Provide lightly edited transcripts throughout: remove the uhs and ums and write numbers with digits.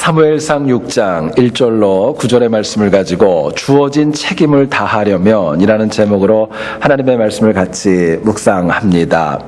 사무엘상 6장 1절로 9절의 말씀을 가지고 주어진 책임을 다하려면 이라는 제목으로 하나님의 말씀을 같이 묵상합니다.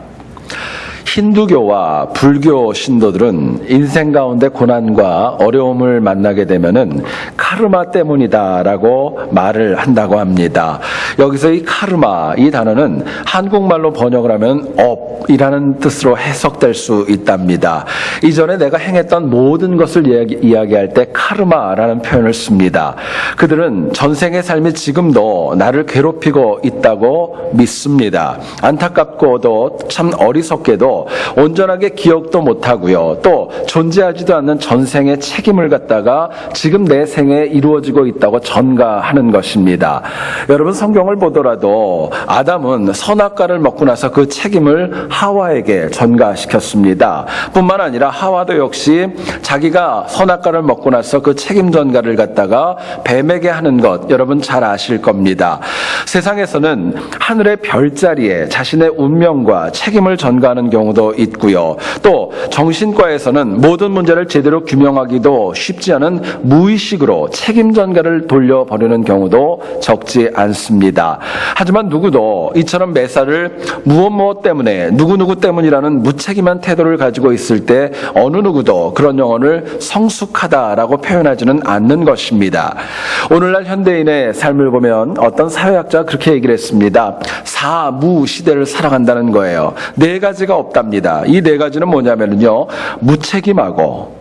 힌두교와 불교 신도들은 인생 가운데 고난과 어려움을 만나게 되면은 카르마 때문이다라고 말을 한다고 합니다. 여기서 이 카르마, 이 단어는 한국말로 번역을 하면 업이라는 뜻으로 해석될 수 있답니다. 이전에 내가 행했던 모든 것을 이야기할 때 카르마라는 표현을 씁니다. 그들은 전생의 삶이 지금도 나를 괴롭히고 있다고 믿습니다. 안타깝고도 참 어리석게도 온전하게 기억도 못하고요. 또 존재하지도 않는 전생의 책임을 갖다가 지금 내 생에 이루어지고 있다고 전가하는 것입니다. 여러분 성경을 보더라도 아담은 선악과를 먹고 나서 그 책임을 하와에게 전가시켰습니다. 뿐만 아니라 하와도 역시 자기가 선악과를 먹고 나서 그 책임 전가를 갖다가 뱀에게 하는 것 여러분 잘 아실 겁니다. 세상에서는 하늘의 별자리에 자신의 운명과 책임을 전가하는 경우도 있고요. 또 정신과에서는 모든 문제를 제대로 규명하기도 쉽지 않은 무의식으로 책임 전가를 돌려버리는 경우도 적지 않습니다. 하지만 누구도 이처럼 매사를 무엇 때문에 누구누구 때문이라는 무책임한 태도를 가지고 있을 때 어느 누구도 그런 영혼을 성숙하다라고 표현하지는 않는 것입니다. 오늘날 현대인의 삶을 보면 어떤 사회학자가 그렇게 얘기를 했습니다. 사무 시대를 살아간다는 거예요. 네 가지가 없답니다. 이 네 가지는 뭐냐면요, 무책임하고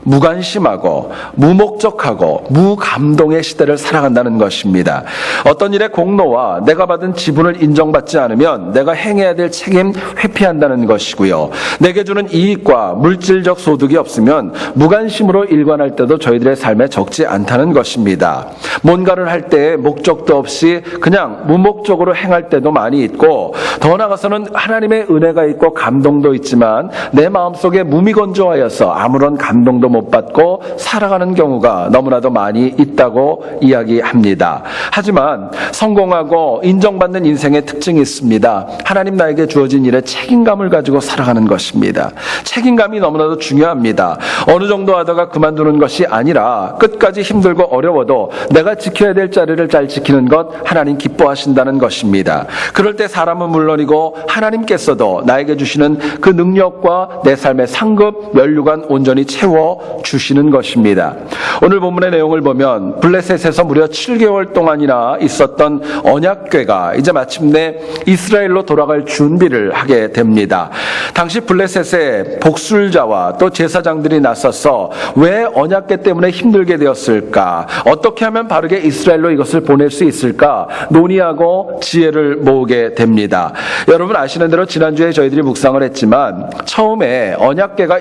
무관심하고 무목적하고 무감동의 시대를 살아간다는 것입니다. 어떤 일의 공로와 내가 받은 지분을 인정받지 않으면 내가 행해야 될 책임 회피한다는 것이고요. 내게 주는 이익과 물질적 소득이 없으면 무관심으로 일관할 때도 저희들의 삶에 적지 않다는 것입니다. 뭔가를 할 때 목적도 없이 그냥 무목적으로 행할 때도 많이 있고, 더 나아가서는 하나님의 은혜가 있고 감동도 있지만 내 마음속에 무미건조하여서 아무런 감동도 못 받고 살아가는 경우가 너무나도 많이 있다고 이야기합니다. 하지만 성공하고 인정받는 인생의 특징이 있습니다. 하나님 나에게 주어진 일에 책임감을 가지고 살아가는 것입니다. 책임감이 너무나도 중요합니다. 어느 정도 하다가 그만두는 것이 아니라 끝까지 힘들고 어려워도 내가 지켜야 될 자리를 잘 지키는 것 하나님 기뻐하신다는 것입니다. 그럴 때 사람은 물론이고 하나님께서도 나에게 주시는 그 능력과 내 삶의 상급 면류관 온전히 채워 주시는 것입니다. 오늘 본문의 내용을 보면 블레셋에서 무려 7개월 동안이나 있었던 언약궤가 이제 마침내 이스라엘로 돌아갈 준비를 하게 됩니다. 당시 블레셋의 복술자와 또 제사장들이 나서서 왜 언약궤 때문에 힘들게 되었을까, 어떻게 하면 바르게 이스라엘로 이것을 보낼 수 있을까 논의하고 지혜를 모으게 됩니다. 여러분 아시는 대로 지난주에 저희들이 묵상을 했지만 처음에 언약궤가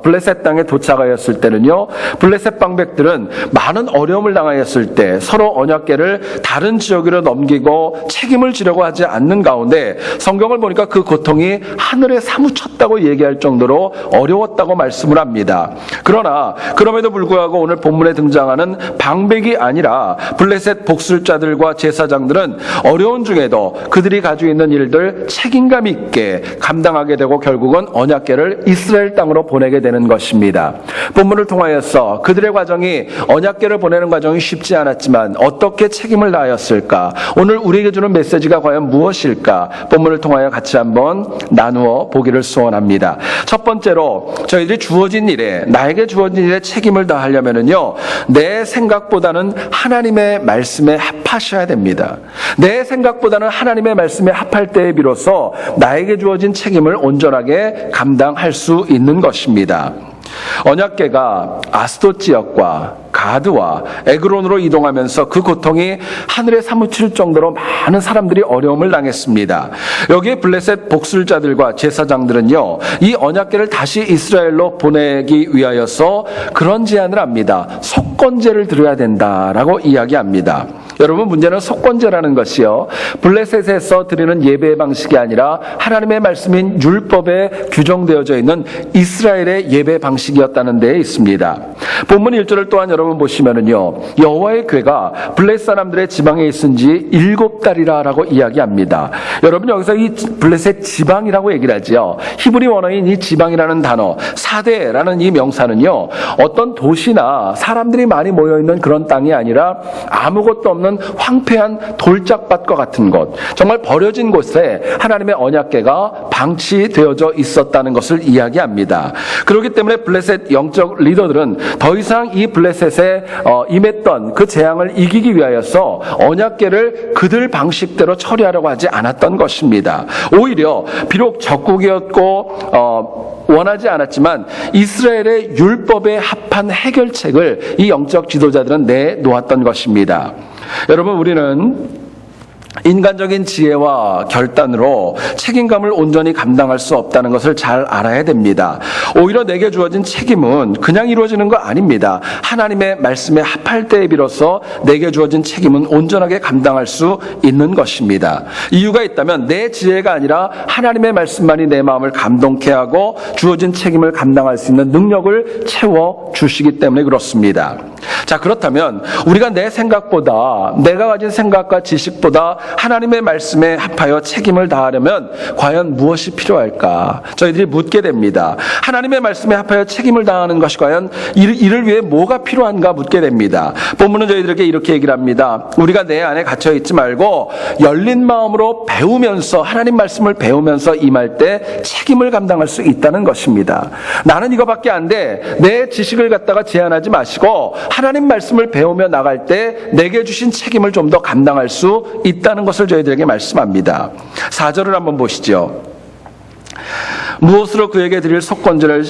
블레셋 땅에 도착하였을 때는요, 블레셋 방백들은 많은 어려움을 당하였을 때 서로 언약궤를 다른 지역으로 넘기고 책임을 지려고 하지 않는 가운데 성경을 보니까 그 고통이 하늘에 사무쳤다고 얘기할 정도로 어려웠다고 말씀을 합니다. 그러나 그럼에도 불구하고 오늘 본문에 등장하는 방백이 아니라 블레셋 복술자들과 제사장들은 어려운 중에도 그들이 가지고 있는 일들 책임감 있게 감당하게 되고 결국은 언약궤를 이스라엘 땅으로 보내게 되는 것입니다. 본문을 통하여서 그들의 과정이, 언약궤를 보내는 과정이 쉽지 않았지만 어떻게 책임을 다하였을까, 오늘 우리에게 주는 메시지가 과연 무엇일까, 본문을 통하여 같이 한번 나누어 보기를 소원합니다. 첫 번째로 저희들이 주어진 일에, 나에게 주어진 일에 책임을 다하려면요, 내 생각보다는 하나님의 말씀에 합하셔야 됩니다. 내 생각보다는 하나님의 말씀에 합할 때에 비로소 나에게 주어진 책임을 온전하게 감당할 수 있는 것입니다. 언약궤가 아스돗 지역과 가드와 에그론으로 이동하면서 그 고통이 하늘에 사무칠 정도로 많은 사람들이 어려움을 당했습니다. 여기에 블레셋 복술자들과 제사장들은요, 이 언약궤를 다시 이스라엘로 보내기 위하여서 그런 제안을 합니다. 속건제를 드려야 된다라고 이야기합니다. 여러분, 문제는 속건제라는 것이요, 블레셋에서 드리는 예배 방식이 아니라 하나님의 말씀인 율법에 규정되어져 있는 이스라엘의 예배 방식이었다는 데에 있습니다. 본문 1절을 또한 여러분 보시면은요, 여호와의 궤가 블레셋 사람들의 지방에 있은 지 7달이라 라고 이야기합니다. 여러분, 여기서 이 블레셋 지방이라고 얘기를 하지요. 히브리 원어인 이 지방이라는 단어, 사대라는 이 명사는요, 어떤 도시나 사람들이 많이 모여있는 그런 땅이 아니라 아무것도 없는 황폐한 돌짝밭과 같은 곳, 정말 버려진 곳에 하나님의 언약궤가 방치되어져 있었다는 것을 이야기합니다. 그렇기 때문에 블레셋 영적 리더들은 더 이상 이 블레셋에 임했던 그 재앙을 이기기 위하여서 언약궤를 그들 방식대로 처리하려고 하지 않았던 것입니다. 오히려 비록 적국이었고 원하지 않았지만 이스라엘의 율법에 합한 해결책을 이 영적 지도자들은 내놓았던 것입니다. 여러분, 우리는 인간적인 지혜와 결단으로 책임감을 온전히 감당할 수 없다는 것을 잘 알아야 됩니다. 오히려 내게 주어진 책임은 그냥 이루어지는 거 아닙니다. 하나님의 말씀에 합할 때에 비로소 내게 주어진 책임은 온전하게 감당할 수 있는 것입니다. 이유가 있다면 내 지혜가 아니라 하나님의 말씀만이 내 마음을 감동케 하고 주어진 책임을 감당할 수 있는 능력을 채워주시기 때문에 그렇습니다. 자, 그렇다면 우리가 내 생각보다, 내가 가진 생각과 지식보다 하나님의 말씀에 합하여 책임을 다하려면 과연 무엇이 필요할까? 저희들이 묻게 됩니다. 하나님의 말씀에 합하여 책임을 다하는 것이 과연 이를 위해 뭐가 필요한가 묻게 됩니다. 본문은 저희들에게 이렇게 얘기를 합니다. 우리가 내 안에 갇혀 있지 말고 열린 마음으로 배우면서, 하나님 말씀을 배우면서 임할 때 책임을 감당할 수 있다는 것입니다. 나는 이거밖에 안 돼, 내 지식을 갖다가 제한하지 마시고 하나님 말씀을 배우며 나갈 때 내게 주신 책임을 좀 더 감당할 수 있다는 것을 저희들에게 말씀합니다. 4절을 한번 보시죠. 무엇으로 그에게 드릴 속건제를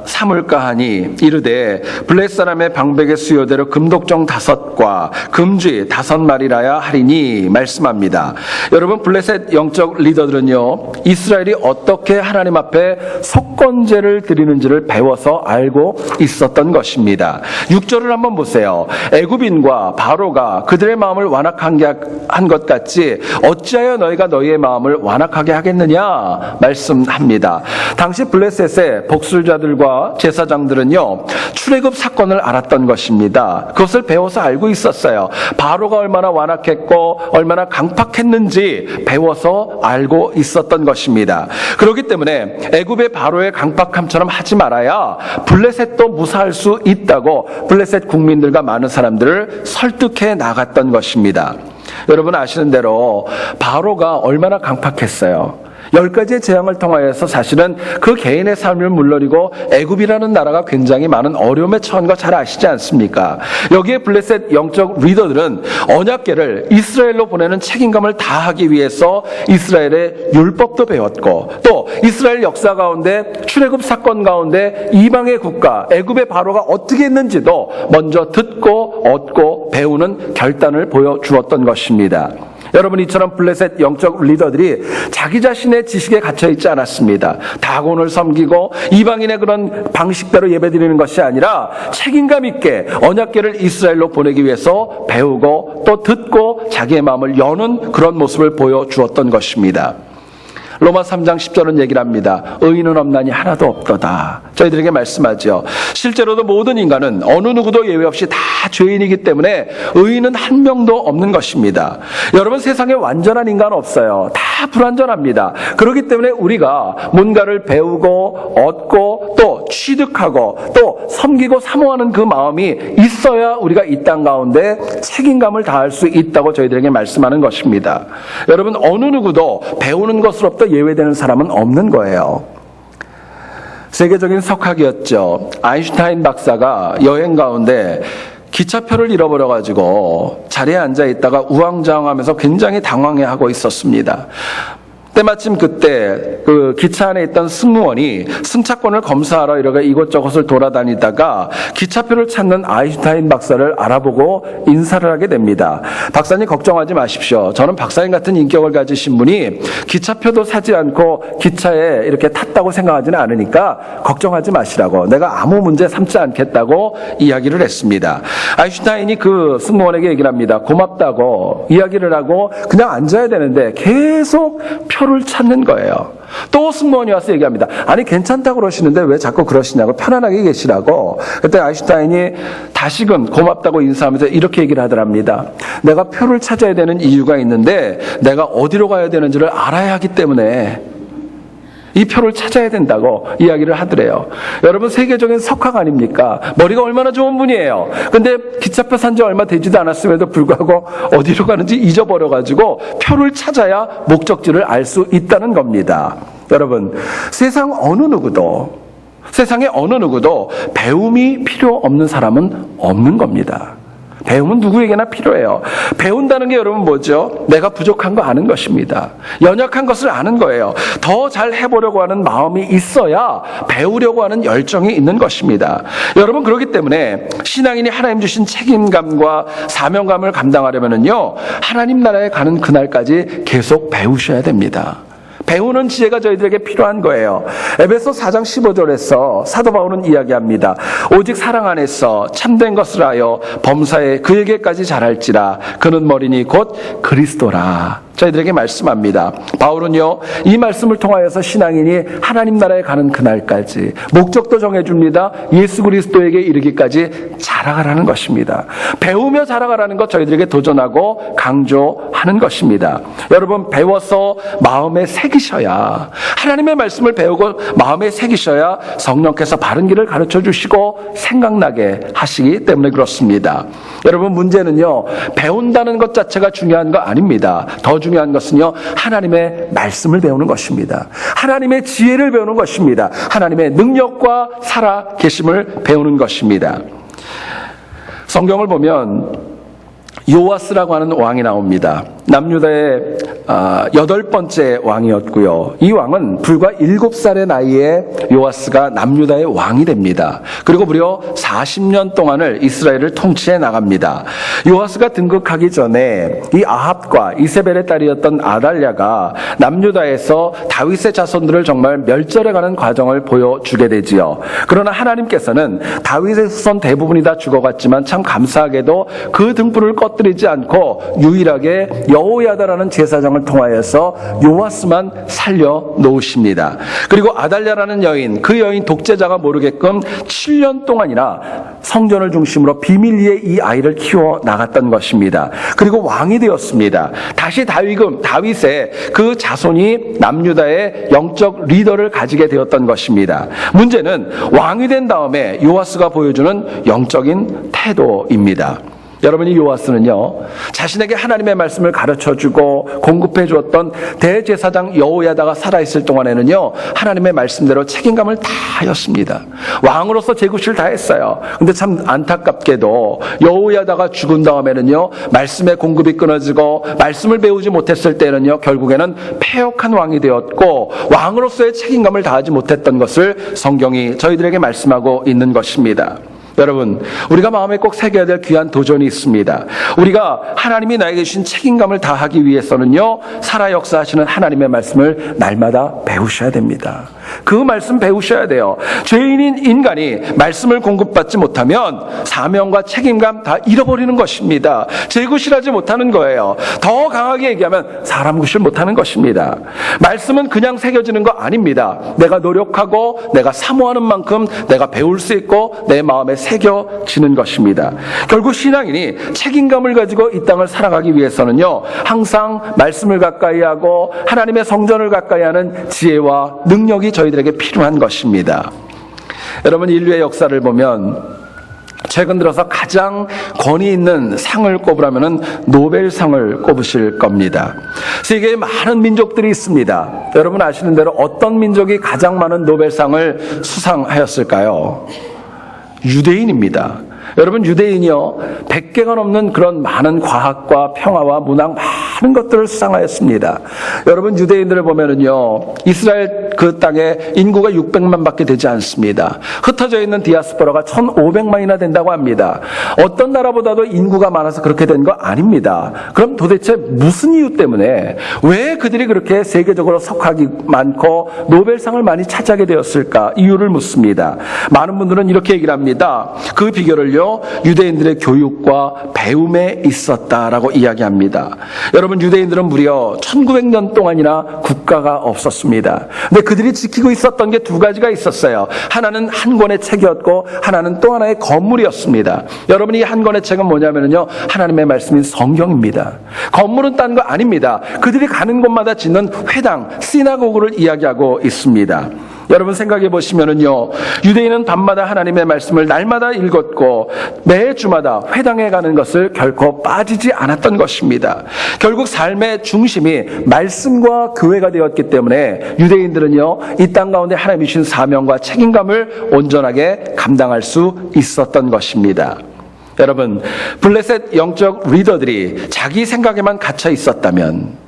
삼을까 하니 이르되 블레셋 사람의 방백의 수요대로 금독정 5과 금쥐 5마리라야 하리니 말씀합니다. 여러분, 블레셋 영적 리더들은요, 이스라엘이 어떻게 하나님 앞에 속건제를 드리는지를 배워서 알고 있었던 것입니다. 6절을 한번 보세요. 애굽인과 바로가 그들의 마음을 완악하게 한 것 같이 어찌하여 너희가 너희의 마음을 완악하게 하겠느냐 말씀합니다. 당시 블레셋의 복술자들과 제사장들은요, 출애굽 사건을 알았던 것입니다. 그것을 배워서 알고 있었어요. 바로가 얼마나 완악했고 얼마나 강팍했는지 배워서 알고 있었던 것입니다. 그렇기 때문에 애굽의 바로의 강팍함처럼 하지 말아야 블레셋도 무사할 수 있다고 블레셋 국민들과 많은 사람들을 설득해 나갔던 것입니다. 여러분 아시는 대로 바로가 얼마나 강팍했어요. 10가지의 재앙을 통하여서 사실은 그 개인의 삶을 물러리고 애굽이라는 나라가 굉장히 많은 어려움에 처한 거 잘 아시지 않습니까? 여기에 블레셋 영적 리더들은 언약궤를 이스라엘로 보내는 책임감을 다하기 위해서 이스라엘의 율법도 배웠고, 또 이스라엘 역사 가운데 출애굽 사건 가운데 이방의 국가 애굽의 바로가 어떻게 했는지도 먼저 듣고 얻고 배우는 결단을 보여주었던 것입니다. 여러분, 이처럼 블레셋 영적 리더들이 자기 자신의 지식에 갇혀 있지 않았습니다. 다곤을 섬기고 이방인의 그런 방식대로 예배드리는 것이 아니라 책임감 있게 언약궤를 이스라엘로 보내기 위해서 배우고 또 듣고 자기의 마음을 여는 그런 모습을 보여주었던 것입니다. 로마 3장 10절은 얘기를 합니다. 의인은 없나니 하나도 없도다. 저희들에게 말씀하죠. 실제로도 모든 인간은 어느 누구도 예외 없이 다 죄인이기 때문에 의인은 한 명도 없는 것입니다. 여러분, 세상에 완전한 인간은 없어요. 다 불완전합니다. 그렇기 때문에 우리가 뭔가를 배우고 얻고 또 취득하고 또 섬기고 사모하는 그 마음이 있어야 우리가 이 땅 가운데 책임감을 다할 수 있다고 저희들에게 말씀하는 것입니다. 여러분, 어느 누구도 배우는 것으로부터 예외되는 사람은 없는 거예요. 세계적인 석학이었죠. 아인슈타인 박사가 여행 가운데 기차표를 잃어버려가지고 자리에 앉아 있다가 우왕좌왕하면서 굉장히 당황해하고 있었습니다. 때마침 그때 그 기차 안에 있던 승무원이 승차권을 검사하러 이렇게 이곳저곳을 돌아다니다가 기차표를 찾는 아인슈타인 박사를 알아보고 인사를 하게 됩니다. 박사님 걱정하지 마십시오. 저는 박사님 같은 인격을 가지신 분이 기차표도 사지 않고 기차에 이렇게 탔다고 생각하지는 않으니까 걱정하지 마시라고, 내가 아무 문제 삼지 않겠다고 이야기를 했습니다. 아인슈타인이 그 승무원에게 얘기를 합니다. 고맙다고 이야기를 하고 그냥 앉아야 되는데 계속 표를 찾는 거예요. 또 승무원이 와서 얘기합니다. 아니 괜찮다고 그러시는데 왜 자꾸 그러시냐고, 편안하게 계시라고. 그때 아인슈타인이 다시금 고맙다고 인사하면서 이렇게 얘기를 하더랍니다. 내가 표를 찾아야 되는 이유가 있는데 내가 어디로 가야 되는지를 알아야 하기 때문에 이 표를 찾아야 된다고 이야기를 하더래요. 여러분, 세계적인 석학 아닙니까? 머리가 얼마나 좋은 분이에요. 근데 기차표 산 지 얼마 되지도 않았음에도 불구하고 어디로 가는지 잊어버려가지고 표를 찾아야 목적지를 알 수 있다는 겁니다. 여러분, 세상에 어느 누구도 배움이 필요 없는 사람은 없는 겁니다. 배움은 누구에게나 필요해요. 배운다는 게 여러분 뭐죠? 내가 부족한 거 아는 것입니다. 연약한 것을 아는 거예요. 더 잘 해보려고 하는 마음이 있어야 배우려고 하는 열정이 있는 것입니다. 여러분, 그렇기 때문에 신앙인이 하나님 주신 책임감과 사명감을 감당하려면요, 하나님 나라에 가는 그날까지 계속 배우셔야 됩니다. 배우는 지혜가 저희들에게 필요한 거예요. 에베소 4장 15절에서 사도 바울은 이야기합니다. 오직 사랑 안에서 참된 것을 하여 범사에 그에게까지 잘할지라. 그는 머리니 곧 그리스도라. 저희들에게 말씀합니다. 바울은요, 이 말씀을 통하여서 신앙인이 하나님 나라에 가는 그날까지 목적도 정해줍니다. 예수 그리스도에게 이르기까지 자라가라는 것입니다. 배우며 자라가라는 것 저희들에게 도전하고 강조하는 것입니다. 여러분, 배워서 마음에 새기셔야, 하나님의 말씀을 배우고 마음에 새기셔야 성령께서 바른 길을 가르쳐 주시고 생각나게 하시기 때문에 그렇습니다. 여러분, 문제는요, 배운다는 것 자체가 중요한 거 아닙니다. 더 중요한 것은요, 하나님의 말씀을 배우는 것입니다. 하나님의 지혜를 배우는 것입니다. 하나님의 능력과 살아 계심을 배우는 것입니다. 성경을 보면 요아스라고 하는 왕이 나옵니다. 남유다의 8번째 왕이었고요. 이 왕은 불과 7살의 나이에 요아스가 남유다의 왕이 됩니다. 그리고 무려 40년 동안을 이스라엘을 통치해 나갑니다. 요아스가 등극하기 전에 이 아합과 이세벨의 딸이었던 아달랴가 남유다에서 다윗의 자손들을 정말 멸절해가는 과정을 보여주게 되지요. 그러나 하나님께서는 다윗의 후손 대부분이 다 죽어갔지만 참 감사하게도 그 등불을 꺼뜨리지 않고 유일하게 여호야다라는 제사장을 통하여서 요아스만 살려 놓으십니다. 그리고 아달랴라는 여인, 그 여인 독재자가 모르게끔 7년 동안이나 성전을 중심으로 비밀리에 이 아이를 키워 나갔던 것입니다. 그리고 왕이 되었습니다. 다시 다윗의 그 자손이 남유다의 영적 리더를 가지게 되었던 것입니다. 문제는 왕이 된 다음에 요아스가 보여주는 영적인 태도입니다. 여러분이 요아스는요, 자신에게 하나님의 말씀을 가르쳐주고 공급해 주었던 대제사장 여호야다가 살아있을 동안에는요, 하나님의 말씀대로 책임감을 다하였습니다. 왕으로서 제 구실을 다했어요. 근데 참 안타깝게도 여호야다가 죽은 다음에는요, 말씀의 공급이 끊어지고 말씀을 배우지 못했을 때는요, 결국에는 패역한 왕이 되었고 왕으로서의 책임감을 다하지 못했던 것을 성경이 저희들에게 말씀하고 있는 것입니다. 여러분, 우리가 마음에 꼭 새겨야 될 귀한 도전이 있습니다. 우리가 하나님이 나에게 주신 책임감을 다하기 위해서는요, 살아 역사하시는 하나님의 말씀을 날마다 배우셔야 됩니다. 그 말씀 배우셔야 돼요. 죄인인 인간이 말씀을 공급받지 못하면 사명과 책임감 다 잃어버리는 것입니다. 제 구실하지 못하는 거예요. 더 강하게 얘기하면 사람 구실 못하는 것입니다. 말씀은 그냥 새겨지는 거 아닙니다. 내가 노력하고 내가 사모하는 만큼 내가 배울 수 있고 내 마음에 새겨지는 것입니다. 결국 신앙인이 책임감을 가지고 이 땅을 살아가기 위해서는요, 항상 말씀을 가까이 하고 하나님의 성전을 가까이 하는 지혜와 능력이 저희들에게 필요한 것입니다. 여러분, 인류의 역사를 보면 최근 들어서 가장 권위 있는 상을 꼽으라면 노벨상을 꼽으실 겁니다. 세계에 많은 민족들이 있습니다. 여러분 아시는 대로 어떤 민족이 가장 많은 노벨상을 수상하였을까요? 유대인입니다. 여러분, 유대인이요 100개가 넘는 그런 많은 과학과 평화와 문학 많은 것들을 수상하였습니다. 여러분, 유대인들을 보면은요 이스라엘 그 땅에 인구가 600만밖에 되지 않습니다. 흩어져 있는 디아스포라가 1,500만이나 된다고 합니다. 어떤 나라보다도 인구가 많아서 그렇게 된 거 아닙니다. 그럼 도대체 무슨 이유 때문에 왜 그들이 그렇게 세계적으로 석학이 많고 노벨상을 많이 차지하게 되었을까? 이유를 묻습니다. 많은 분들은 이렇게 얘기를 합니다. 그 비결을요 유대인들의 교육과 배움에 있었다라고 이야기합니다. 여러분, 유대인들은 무려 1900년 동안이나 국가가 없었습니다. 근데 그들이 지키고 있었던 게 두 가지가 있었어요. 하나는 한 권의 책이었고 하나는 또 하나의 건물이었습니다. 여러분, 이 한 권의 책은 뭐냐면요 하나님의 말씀인 성경입니다. 건물은 딴 거 아닙니다. 그들이 가는 곳마다 짓는 회당, 시나고그를 이야기하고 있습니다. 여러분, 생각해 보시면은요 유대인은 밤마다 하나님의 말씀을 날마다 읽었고 매주마다 회당에 가는 것을 결코 빠지지 않았던 것입니다. 결국 삶의 중심이 말씀과 교회가 되었기 때문에 유대인들은요 이 땅 가운데 하나님이 주신 사명과 책임감을 온전하게 감당할 수 있었던 것입니다. 여러분, 블레셋 영적 리더들이 자기 생각에만 갇혀 있었다면,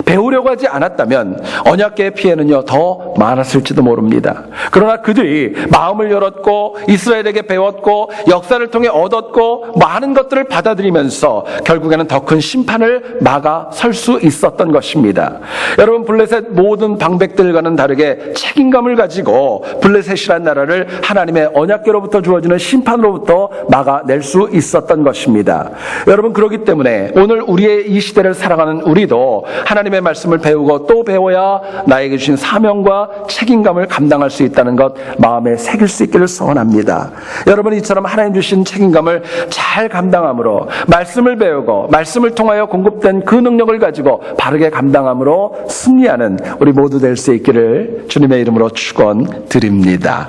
배우려고 하지 않았다면 언약궤의 피해는요 더 많았을지도 모릅니다. 그러나 그들이 마음을 열었고 이스라엘에게 배웠고 역사를 통해 얻었고 많은 것들을 받아들이면서 결국에는 더 큰 심판을 막아 설 수 있었던 것입니다. 여러분, 블레셋 모든 방백들과는 다르게 책임감을 가지고 블레셋이라는 나라를 하나님의 언약궤로부터 주어지는 심판으로부터 막아낼 수 있었던 것입니다. 여러분, 그렇기 때문에 오늘 우리의 이 시대를 살아가는 우리도 하나님의 말씀을 배우고 또 배워야 나에게 주신 사명과 책임감을 감당할 수 있다는 것 마음에 새길 수 있기를 소원합니다. 여러분, 이처럼 하나님 주신 책임감을 잘 감당함으로 말씀을 배우고 말씀을 통하여 공급된 그 능력을 가지고 바르게 감당함으로 승리하는 우리 모두 될 수 있기를 주님의 이름으로 축원드립니다.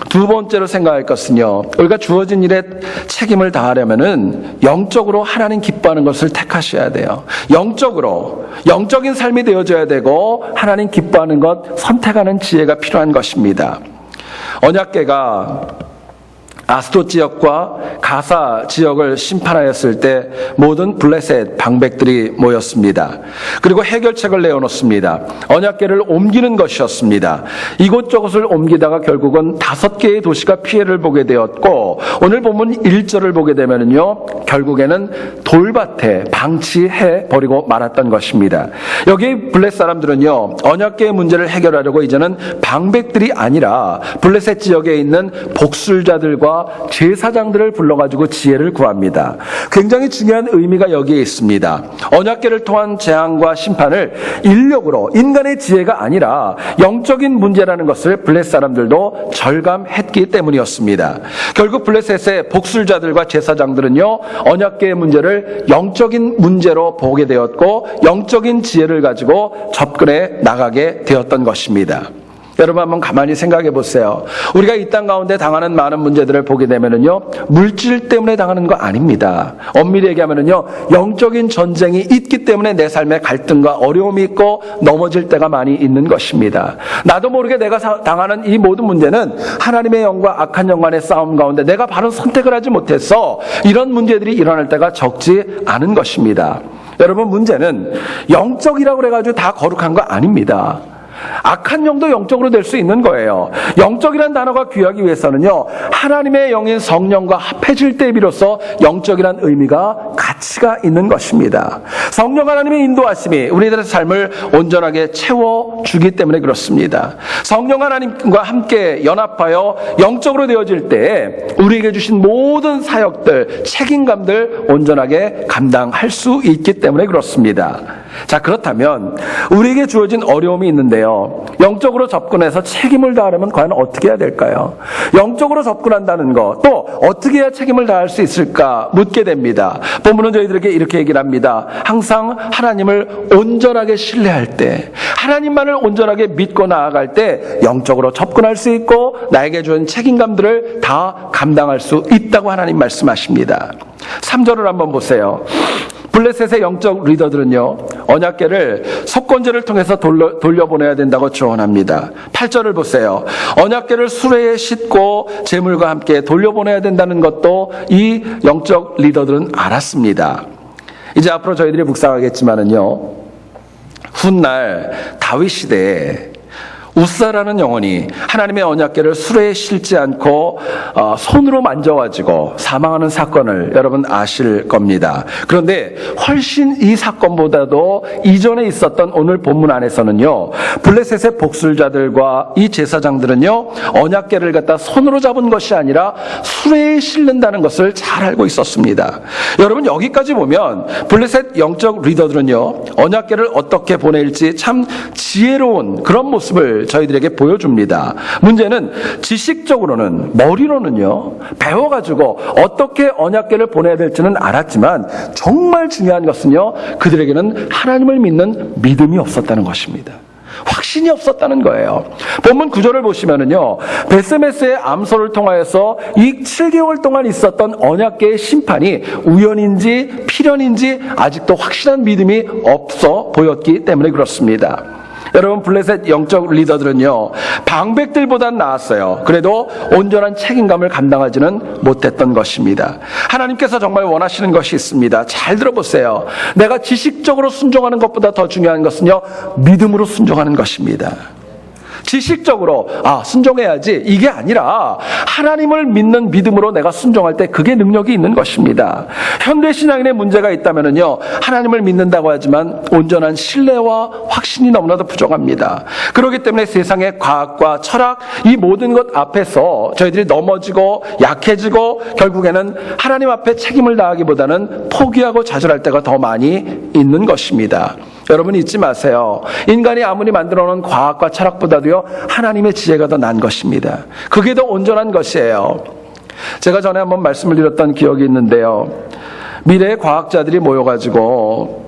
두 번째로 생각할 것은요, 우리가 주어진 일에 책임을 다하려면은 영적으로 하나님 기뻐하는 것을 택하셔야 돼요. 영적인 삶이 되어져야 되고 하나님 기뻐하는 것 선택하는 지혜가 필요한 것입니다. 언약궤가 아스돗 지역과 가사 지역을 심판하였을 때 모든 블레셋 방백들이 모였습니다. 그리고 해결책을 내어놓습니다. 언약궤를 옮기는 것이었습니다. 이곳저곳을 옮기다가 결국은 5개의 도시가 피해를 보게 되었고, 오늘 본문 1절을 보게 되면요 결국에는 돌밭에 방치해 버리고 말았던 것입니다. 여기 블레셋 사람들은요 언약궤의 문제를 해결하려고 이제는 방백들이 아니라 블레셋 지역에 있는 복술자들과 제사장들을 불러가지고 지혜를 구합니다. 굉장히 중요한 의미가 여기에 있습니다. 언약궤를 통한 재앙과 심판을 인력으로, 인간의 지혜가 아니라 영적인 문제라는 것을 블레셋 사람들도 절감했기 때문이었습니다. 결국 블레셋의 복술자들과 제사장들은요 언약궤의 문제를 영적인 문제로 보게 되었고 영적인 지혜를 가지고 접근해 나가게 되었던 것입니다. 여러분, 한번 가만히 생각해 보세요. 우리가 이 땅 가운데 당하는 많은 문제들을 보게 되면은요 물질 때문에 당하는 거 아닙니다. 엄밀히 얘기하면은요 영적인 전쟁이 있기 때문에 내 삶에 갈등과 어려움이 있고 넘어질 때가 많이 있는 것입니다. 나도 모르게 내가 당하는 이 모든 문제는 하나님의 영과 악한 영 간의 싸움 가운데 내가 바른 선택을 하지 못해서 이런 문제들이 일어날 때가 적지 않은 것입니다. 여러분, 문제는 영적이라고 그래가지고 다 거룩한 거 아닙니다. 악한 영도 영적으로 될 수 있는 거예요. 영적이라는 단어가 귀하기 위해서는요 하나님의 영인 성령과 합해질 때 비로소 영적이라는 의미가 가치가 있는 것입니다. 성령 하나님의 인도하심이 우리들의 삶을 온전하게 채워주기 때문에 그렇습니다. 성령 하나님과 함께 연합하여 영적으로 되어질 때 우리에게 주신 모든 사역들, 책임감들 온전하게 감당할 수 있기 때문에 그렇습니다. 자, 그렇다면 우리에게 주어진 어려움이 있는데요 영적으로 접근해서 책임을 다하려면 과연 어떻게 해야 될까요? 영적으로 접근한다는 것, 또 어떻게 해야 책임을 다할 수 있을까 묻게 됩니다. 본문은 저희들에게 이렇게 얘기를 합니다. 항상 하나님을 온전하게 신뢰할 때, 하나님만을 온전하게 믿고 나아갈 때 영적으로 접근할 수 있고 나에게 주는 책임감들을 다 감당할 수 있다고 하나님 말씀하십니다. 3절을 한번 보세요. 블레셋의 영적 리더들은요, 언약궤를 속건제를 통해서 돌려보내야 된다고 조언합니다. 8절을 보세요. 언약궤를 수레에 싣고 제물과 함께 돌려보내야 된다는 것도 이 영적 리더들은 알았습니다. 이제 앞으로 저희들이 묵상하겠지만은요, 훗날 다윗 시대에 우사라는 영혼이 하나님의 언약궤를 수레에 싣지 않고 손으로 만져가지고 사망하는 사건을 여러분 아실 겁니다. 그런데 훨씬 이 사건보다도 이전에 있었던 오늘 본문 안에서는요, 블레셋의 복술자들과 이 제사장들은요, 언약궤를 갖다 손으로 잡은 것이 아니라 수레에 싣는다는 것을 잘 알고 있었습니다. 여러분, 여기까지 보면 블레셋 영적 리더들은요, 언약궤를 어떻게 보낼지 참 지혜로운 그런 모습을 저희들에게 보여줍니다. 문제는 지식적으로는, 머리로는요, 배워가지고 어떻게 언약궤를 보내야 될지는 알았지만 정말 중요한 것은요, 그들에게는 하나님을 믿는 믿음이 없었다는 것입니다. 확신이 없었다는 거예요. 본문 9절을 보시면은요, 베스메스의 암소를 통하여서 이 7개월 동안 있었던 언약궤의 심판이 우연인지 필연인지 아직도 확실한 믿음이 없어 보였기 때문에 그렇습니다. 여러분, 블레셋 영적 리더들은요, 방백들보단 나았어요. 그래도 온전한 책임감을 감당하지는 못했던 것입니다. 하나님께서 정말 원하시는 것이 있습니다. 잘 들어보세요. 내가 지식적으로 순종하는 것보다 더 중요한 것은요, 믿음으로 순종하는 것입니다. 지식적으로 순종해야지, 이게 아니라 하나님을 믿는 믿음으로 내가 순종할 때 그게 능력이 있는 것입니다. 현대 신앙인의 문제가 있다면은요, 하나님을 믿는다고 하지만 온전한 신뢰와 확신이 너무나도 부족합니다. 그렇기 때문에 세상의 과학과 철학, 이 모든 것 앞에서 저희들이 넘어지고 약해지고 결국에는 하나님 앞에 책임을 다하기보다는 포기하고 좌절할 때가 더 많이 있는 것입니다. 여러분, 잊지 마세요. 인간이 아무리 만들어 놓은 과학과 철학보다도요, 하나님의 지혜가 더 난 것입니다. 그게 더 온전한 것이에요. 제가 전에 한번 말씀을 드렸던 기억이 있는데요, 미래의 과학자들이 모여가지고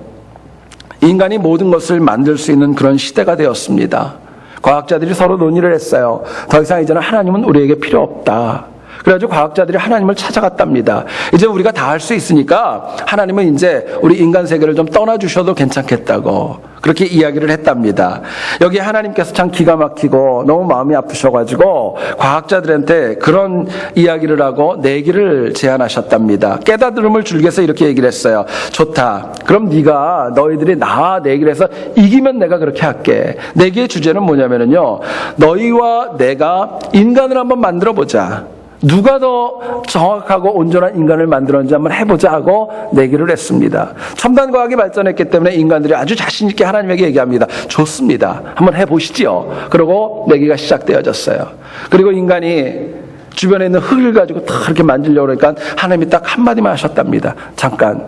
인간이 모든 것을 만들 수 있는 그런 시대가 되었습니다. 과학자들이 서로 논의를 했어요. 더 이상 이제는 하나님은 우리에게 필요 없다. 그래가지고 과학자들이 하나님을 찾아갔답니다. 이제 우리가 다 할 수 있으니까 하나님은 이제 우리 인간 세계를 좀 떠나주셔도 괜찮겠다고 그렇게 이야기를 했답니다. 여기 하나님께서 참 기가 막히고 너무 마음이 아프셔가지고 과학자들한테 그런 이야기를 하고 내기를 제안하셨답니다. 깨달음을 주기 위해서 이렇게 얘기를 했어요. 좋다. 그럼 네가 너희들이 나와 내기를 해서 이기면 내가 그렇게 할게. 내기의 주제는 뭐냐면요, 너희와 내가 인간을 한번 만들어 보자. 누가 더 정확하고 온전한 인간을 만들었는지 한번 해보자 하고 내기를 했습니다. 첨단 과학이 발전했기 때문에 인간들이 아주 자신 있게 하나님에게 얘기합니다. 좋습니다. 한번 해보시지요. 그러고 내기가 시작되어졌어요. 그리고 인간이 주변에 있는 흙을 가지고 다 이렇게 만지려고 그러니까 하나님이 딱 한마디만 하셨답니다. 잠깐,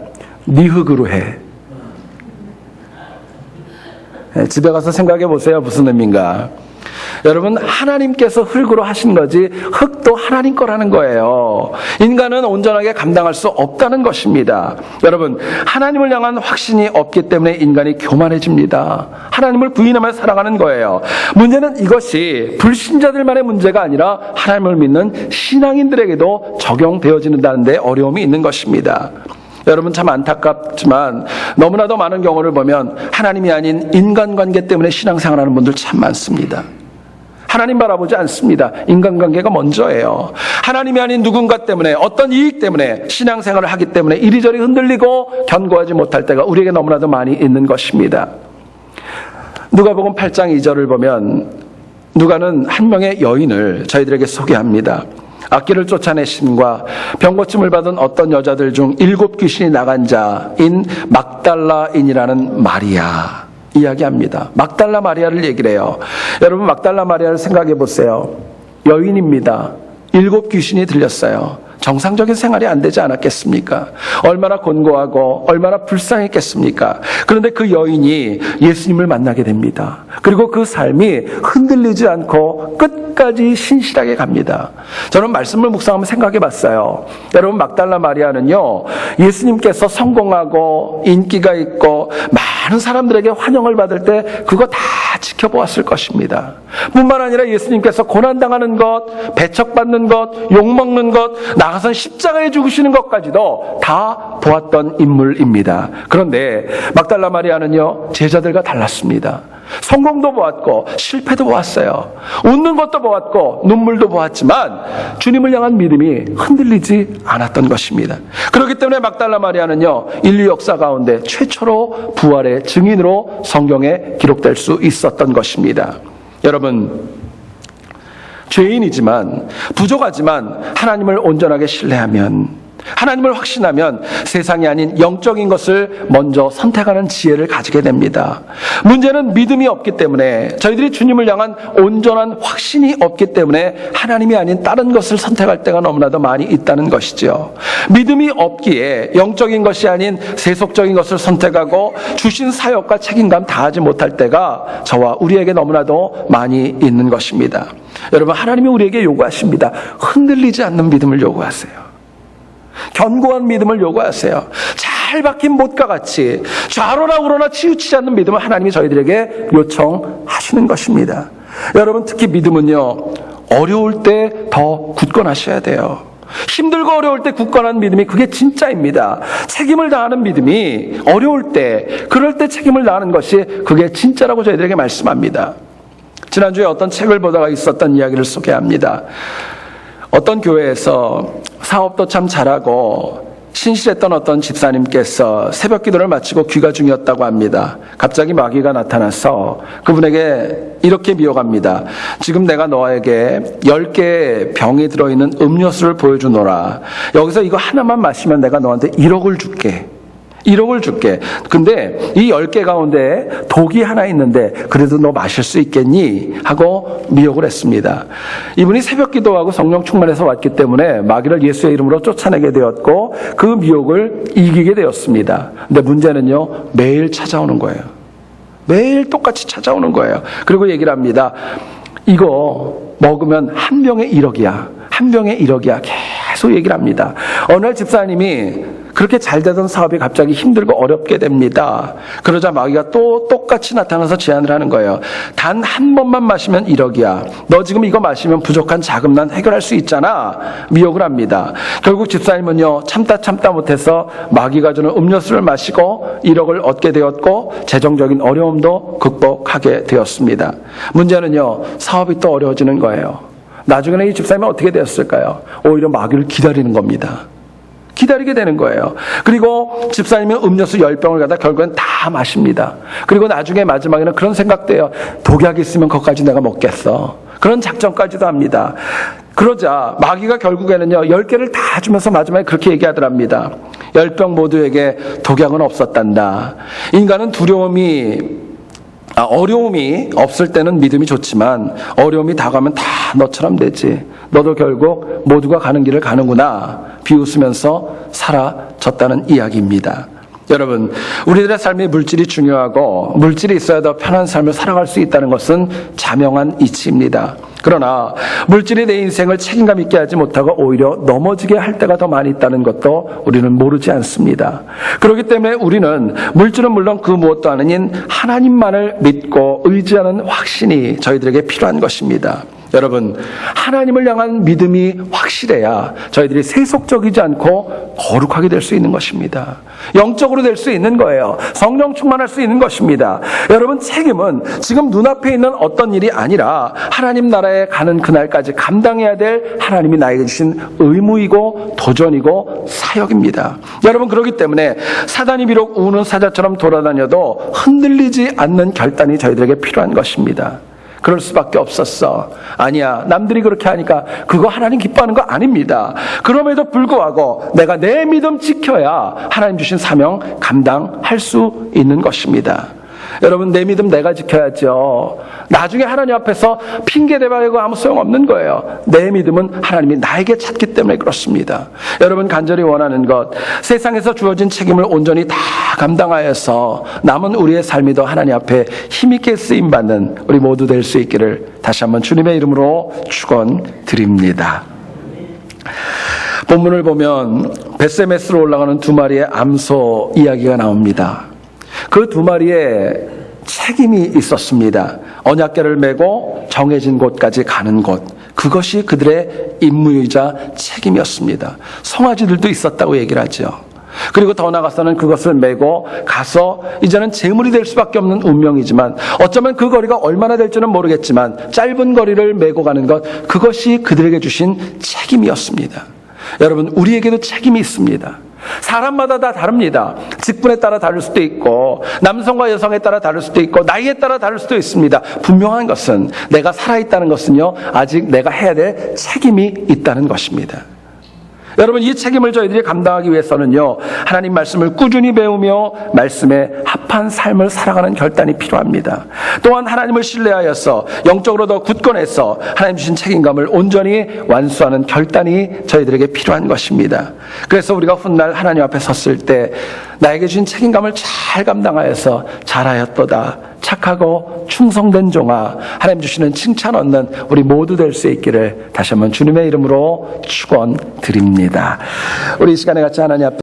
네 흙으로 해. 집에 가서 생각해 보세요. 무슨 의미인가? 여러분, 하나님께서 흙으로 하신 거지 흙도 하나님 거라는 거예요. 인간은 온전하게 감당할 수 없다는 것입니다. 여러분, 하나님을 향한 확신이 없기 때문에 인간이 교만해집니다. 하나님을 부인하며 살아가는 거예요. 문제는 이것이 불신자들만의 문제가 아니라 하나님을 믿는 신앙인들에게도 적용되어지는다는 데 어려움이 있는 것입니다. 여러분, 참 안타깝지만 너무나도 많은 경우를 보면 하나님이 아닌 인간관계 때문에 신앙생활하는 분들 참 많습니다. 하나님 바라보지 않습니다. 인간관계가 먼저예요. 하나님이 아닌 누군가 때문에, 어떤 이익 때문에 신앙생활을 하기 때문에 이리저리 흔들리고 견고하지 못할 때가 우리에게 너무나도 많이 있는 것입니다. 누가복음 8장 2절을 보면 누가는 한 명의 여인을 저희들에게 소개합니다. 악기를 쫓아내심과 병고침을 받은 어떤 여자들 중 7 귀신이 나간 자인 막달라인이라는 마리아 이야기합니다. 막달라 마리아를 얘기를 해요. 여러분, 막달라 마리아를 생각해 보세요. 여인입니다. 7 귀신이 들렸어요. 정상적인 생활이 안 되지 않았겠습니까? 얼마나 곤고하고 얼마나 불쌍했겠습니까? 그런데 그 여인이 예수님을 만나게 됩니다. 그리고 그 삶이 흔들리지 않고 끝까지 신실하게 갑니다. 저는 말씀을 묵상하면 생각해 봤어요. 여러분, 막달라 마리아는요, 예수님께서 성공하고 인기가 있고 많은 사람들에게 환영을 받을 때 그거 다 지켜보았을 것입니다. 뿐만 아니라 예수님께서 고난당하는 것, 배척받는 것, 욕먹는 것, 나가선 십자가에 죽으시는 것까지도 다 보았던 인물입니다. 그런데 막달라 마리아는요, 제자들과 달랐습니다. 성공도 보았고 실패도 보았어요. 웃는 것도 보았고 눈물도 보았지만 주님을 향한 믿음이 흔들리지 않았던 것입니다. 그렇기 때문에 막달라 마리아는요, 인류 역사 가운데 최초로 부활의 증인으로 성경에 기록될 수 있었던 것입니다. 여러분, 죄인이지만 부족하지만 하나님을 온전하게 신뢰하면, 하나님을 확신하면 세상이 아닌 영적인 것을 먼저 선택하는 지혜를 가지게 됩니다. 문제는 믿음이 없기 때문에, 저희들이 주님을 향한 온전한 확신이 없기 때문에 하나님이 아닌 다른 것을 선택할 때가 너무나도 많이 있다는 것이죠. 믿음이 없기에 영적인 것이 아닌 세속적인 것을 선택하고 주신 사역과 책임감 다하지 못할 때가 저와 우리에게 너무나도 많이 있는 것입니다. 여러분, 하나님이 우리에게 요구하십니다. 흔들리지 않는 믿음을 요구하세요. 견고한 믿음을 요구하세요. 잘 박힌 못과 같이 좌로나 우로나 치우치지 않는 믿음을 하나님이 저희들에게 요청하시는 것입니다. 여러분, 특히 믿음은요, 어려울 때 더 굳건하셔야 돼요. 힘들고 어려울 때 굳건한 믿음이 그게 진짜입니다. 책임을 다하는 믿음이 어려울 때, 그럴 때 책임을 다하는 것이 그게 진짜라고 저희들에게 말씀합니다. 지난주에 어떤 책을 보다가 있었던 이야기를 소개합니다. 어떤 교회에서 사업도 참 잘하고 신실했던 어떤 집사님께서 새벽 기도를 마치고 귀가 중이었다고 합니다. 갑자기 마귀가 나타나서 그분에게 이렇게 미혹합니다. 지금 내가 너에게 10개의 병이 들어있는 음료수를 보여주노라. 여기서 이거 하나만 마시면 내가 너한테 1억을 줄게. 1억을 줄게. 근데 이 10개 가운데 독이 하나 있는데 그래도 너 마실 수 있겠니? 하고 미혹을 했습니다. 이분이 새벽 기도하고 성령 충만해서 왔기 때문에 마귀를 예수의 이름으로 쫓아내게 되었고 그 미혹을 이기게 되었습니다. 근데 문제는요, 매일 찾아오는 거예요. 매일 똑같이 찾아오는 거예요. 그리고 얘기를 합니다. 이거 먹으면 한 병에 1억이야. 한 병에 1억이야. 계속 얘기를 합니다. 어느 날 집사님이 그렇게 잘 되던 사업이 갑자기 힘들고 어렵게 됩니다. 그러자 마귀가 또 똑같이 나타나서 제안을 하는 거예요. 단 한 번만 마시면 1억이야. 너 지금 이거 마시면 부족한 자금난 해결할 수 있잖아. 미혹을 합니다. 결국 집사님은요, 참다 못해서 마귀가 주는 음료수를 마시고 1억을 얻게 되었고 재정적인 어려움도 극복하게 되었습니다. 문제는요, 사업이 또 어려워지는 거예요. 나중에는 이 집사님은 어떻게 되었을까요? 오히려 마귀를 기다리는 겁니다. 기다리게 되는 거예요. 그리고 집사님은 음료수 10병을 갖다 결국엔 다 마십니다. 그리고 나중에 마지막에는 그런 생각돼요. 독약이 있으면 그것까지 내가 먹겠어. 그런 작전까지도 합니다. 그러자 마귀가 결국에는요, 10개를 다 주면서 마지막에 그렇게 얘기하더랍니다. 10병 모두에게 독약은 없었단다. 인간은 어려움이 없을 때는 믿음이 좋지만 어려움이 다가오면 다 너처럼 되지. 너도 결국 모두가 가는 길을 가는구나. 비웃으면서 사라졌다는 이야기입니다. 여러분, 우리들의 삶에 물질이 중요하고 물질이 있어야 더 편한 삶을 살아갈 수 있다는 것은 자명한 이치입니다. 그러나 물질이 내 인생을 책임감 있게 하지 못하고 오히려 넘어지게 할 때가 더 많이 있다는 것도 우리는 모르지 않습니다. 그렇기 때문에 우리는 물질은 물론 그 무엇도 아닌 하나님만을 믿고 의지하는 확신이 저희들에게 필요한 것입니다. 여러분, 하나님을 향한 믿음이 확실해야 저희들이 세속적이지 않고 거룩하게 될 수 있는 것입니다. 영적으로 될 수 있는 거예요. 성령 충만할 수 있는 것입니다. 여러분, 책임은 지금 눈앞에 있는 어떤 일이 아니라 하나님 나라에 가는 그날까지 감당해야 될 하나님이 나에게 주신 의무이고 도전이고 사역입니다. 여러분, 그렇기 때문에 사단이 비록 우는 사자처럼 돌아다녀도 흔들리지 않는 결단이 저희들에게 필요한 것입니다. 그럴 수밖에 없었어. 아니야, 남들이 그렇게 하니까 그거 하나님 기뻐하는 거 아닙니다. 그럼에도 불구하고 내가 내 믿음 지켜야 하나님 주신 사명 감당할 수 있는 것입니다. 여러분, 내 믿음 내가 지켜야죠. 나중에 하나님 앞에서 핑계 대봐야 아무 소용없는 거예요. 내 믿음은 하나님이 나에게 찾기 때문에 그렇습니다. 여러분, 간절히 원하는 것, 세상에서 주어진 책임을 온전히 다 감당하여서 남은 우리의 삶이 더 하나님 앞에 힘있게 쓰임받는 우리 모두 될 수 있기를 다시 한번 주님의 이름으로 축원드립니다. 본문을 보면 벳세메스로 올라가는 2마리의 암소 이야기가 나옵니다. 그 2마리의 책임이 있었습니다. 언약궤를 메고 정해진 곳까지 가는 것, 그것이 그들의 임무이자 책임이었습니다. 송아지들도 있었다고 얘기를 하죠. 그리고 더 나아가서는 그것을 메고 가서 이제는 제물이 될 수밖에 없는 운명이지만, 어쩌면 그 거리가 얼마나 될지는 모르겠지만 짧은 거리를 메고 가는 것, 그것이 그들에게 주신 책임이었습니다. 여러분, 우리에게도 책임이 있습니다. 사람마다 다 다릅니다. 직분에 따라 다를 수도 있고, 남성과 여성에 따라 다를 수도 있고, 나이에 따라 다를 수도 있습니다. 분명한 것은, 내가 살아있다는 것은요, 아직 내가 해야 될 책임이 있다는 것입니다. 여러분, 이 책임을 저희들이 감당하기 위해서는요, 하나님 말씀을 꾸준히 배우며 말씀에 합한 삶을 살아가는 결단이 필요합니다. 또한 하나님을 신뢰하여서 영적으로 더 굳건해서 하나님 주신 책임감을 온전히 완수하는 결단이 저희들에게 필요한 것입니다. 그래서 우리가 훗날 하나님 앞에 섰을 때 나에게 주신 책임감을 잘 감당하여서 잘하였도다, 착하고 충성된 종아, 하나님 주시는 칭찬 얻는 우리 모두 될 수 있기를 다시 한번 주님의 이름으로 축원드립니다. 우리 이 시간에 같이 하나님 앞에